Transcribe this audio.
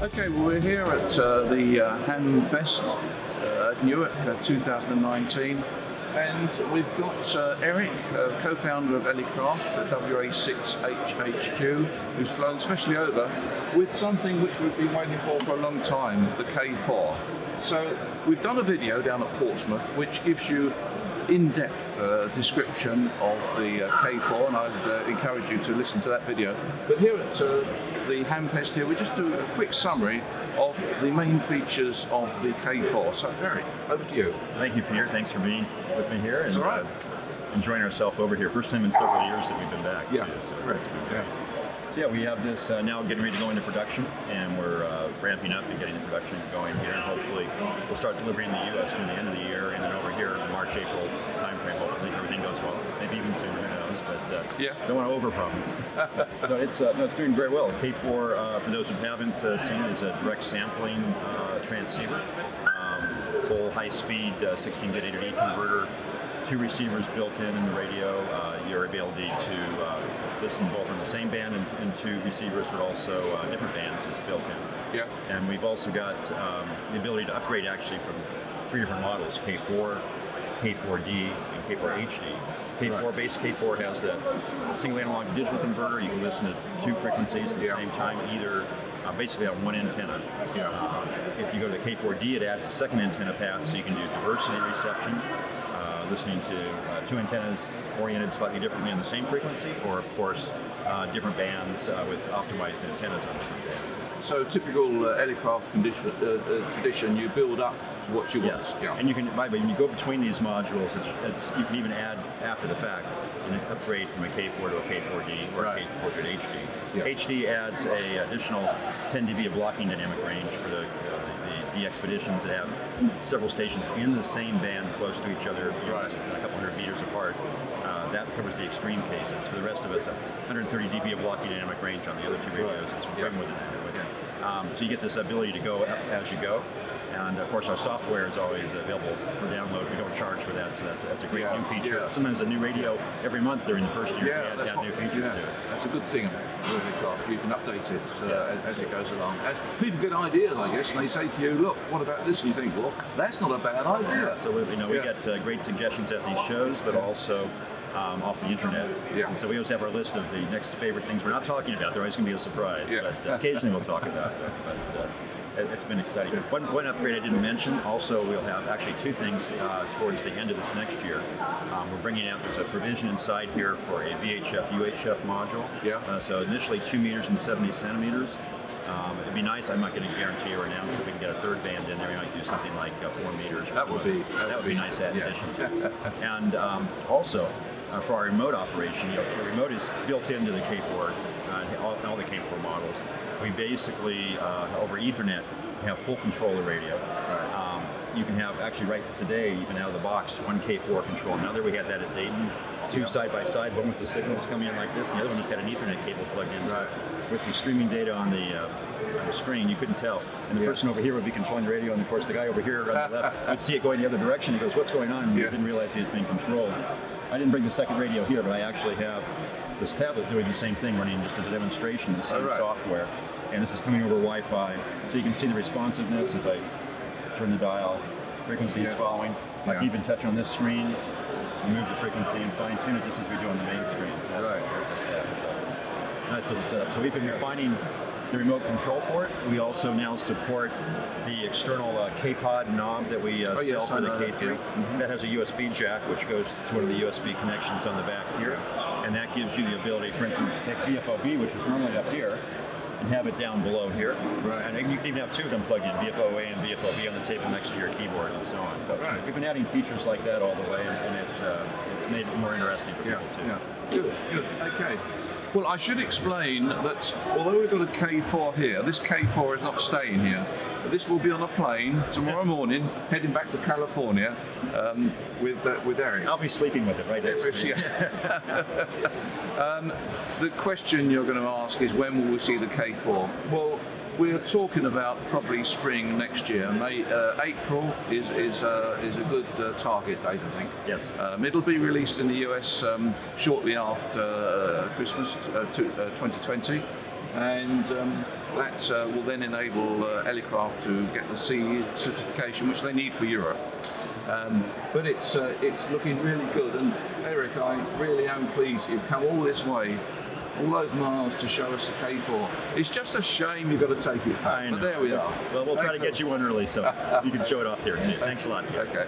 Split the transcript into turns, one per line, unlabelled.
Okay, well we're here at the Hamfest at Newark 2019, and we've got Eric, co-founder of Elecraft, WA6HHQ, who's flown specially over with something which we've been waiting for a long time, the K4. So we've done a video down at Portsmouth which gives you in-depth description of the K4, and I'd encourage you to listen to that video. But here at the Hamfest here, we just do a quick summary of the main features of the K4. So Eric, over to you.
Thank you, Peter. Thanks for being with me here and
all right.
Enjoying ourselves over here. First time in several years that we've been back.
Yeah,
too, so
right.
it's been great. So yeah, we have this now getting ready to go into production, and we're ramping up and getting the production going here. And hopefully we'll start delivering in the U.S. near the end of the year, and then over here in the March, April timeframe. Hopefully everything goes well. Maybe even sooner, who knows? But don't want to overpromise. No, it's doing very well. K4, for those who haven't seen it, is a direct sampling transceiver, full high-speed 16-bit A to D converter. 2 receivers built in the radio, your ability to listen both on the same band and 2 receivers, but also different bands is built in.
Yeah.
And we've also got the ability to upgrade actually from 3 different models, K4, K4D, and K4 HD. K4, base K4 has the single analog to digital converter. You can listen to 2 frequencies at the same time, either basically on 1 antenna. If you go to the K4D, it adds a second antenna path, so you can do diversity reception, listening to 2 antennas oriented slightly differently on the same frequency, or of course different bands with optimized antennas on different bands.
So typical Elecraft tradition, you build up to what you want.
Yeah. And you can, when you go between these modules, you can even add after the fact and upgrade from a K4 to a K4D or a K4 to an HD. Yeah. HD adds a additional 10 dB of blocking dynamic range for the expeditions that have several stations in the same band close to each other, less than a couple hundred meters apart. That covers the extreme cases. For the rest of us, 130 dB of blocking dynamic range on the other 2 radios. It's way more than that. So you get this ability to go up as you go. And of course our software is always available for download. We don't charge for that, so that's a great new feature. Yeah. Sometimes a new radio every month during the first year to add new features to it.
That's a good thing with Elecraft. You can update it as it goes along. As people get ideas, I guess, and they say to you, look, what about this? And you think, well, that's not a bad idea.
Absolutely. No, we get great suggestions at these shows, but also off the internet. Yeah. And so we always have our list of the next favorite things we're not talking about. They're always going to be a surprise, but occasionally we'll talk about them. But it's been exciting. One upgrade I didn't mention, also we'll have actually 2 things towards the end of this next year. We're bringing out, there's a provision inside here for a VHF, UHF module. Yeah. So initially 2 meters and 70 centimeters. It'd be nice, I'm not going to guarantee or announce that we can get a 3rd band in there. We might do something like 4 meters. That would be nice addition too. And also, for our remote operation, the remote is built into the K4, all the K4 models. We basically, over Ethernet, have full control of the radio. You can have, actually right today, even out of the box, 1 K4 control. Now that we had that at Dayton, 2 side by side, one with the signals coming in like this, and the other one just had an Ethernet cable plugged in. With the streaming data on the screen, you couldn't tell. And the person over here would be controlling the radio, and of course the guy over here on the left would see it going the other direction. He goes, "What's going on?" And he didn't realize he was being controlled. I didn't bring the second radio here, but I actually have this tablet doing the same thing, running just as a demonstration, the same software. And this is coming over Wi-Fi, so you can see the responsiveness as I turn the dial. Frequency is following. I can even touch on this screen, move the frequency, and fine-tune it just as we do on the main screen. So nice little setup. So we've been refining the remote control for it. We also now support the external K-Pod knob that we sell for the K3. That has a USB jack, which goes to one of the USB connections on the back here. And that gives you the ability, for instance, to take VFOB, which is normally up here, and have it down below here. And you can even have 2 of them plugged in, VFOA and VFOB on the table next to your keyboard and so on. So we've been adding features like that all the way, and it's made it more interesting for people too.
Good. Okay. Well, I should explain that although we've got a K4 here, this K4 is not staying here. This will be on a plane tomorrow morning, heading back to California with Eric.
I'll be sleeping with it right next to me.
The question you're going to ask is, when will we see the K4? Well, we're talking about probably spring next year. April is a good target date, I think.
Yes.
It'll be released in the US shortly after Christmas 2020, and That will then enable Elecraft to get the CE certification, which they need for Europe. But it's looking really good, and Eric, I really am pleased you've come all this way, all those miles to show us the K4. It's just a shame you've got to take it back, but there we are.
Well, we'll try to get you one early, so you can show it off here too. Thanks a lot.
Okay.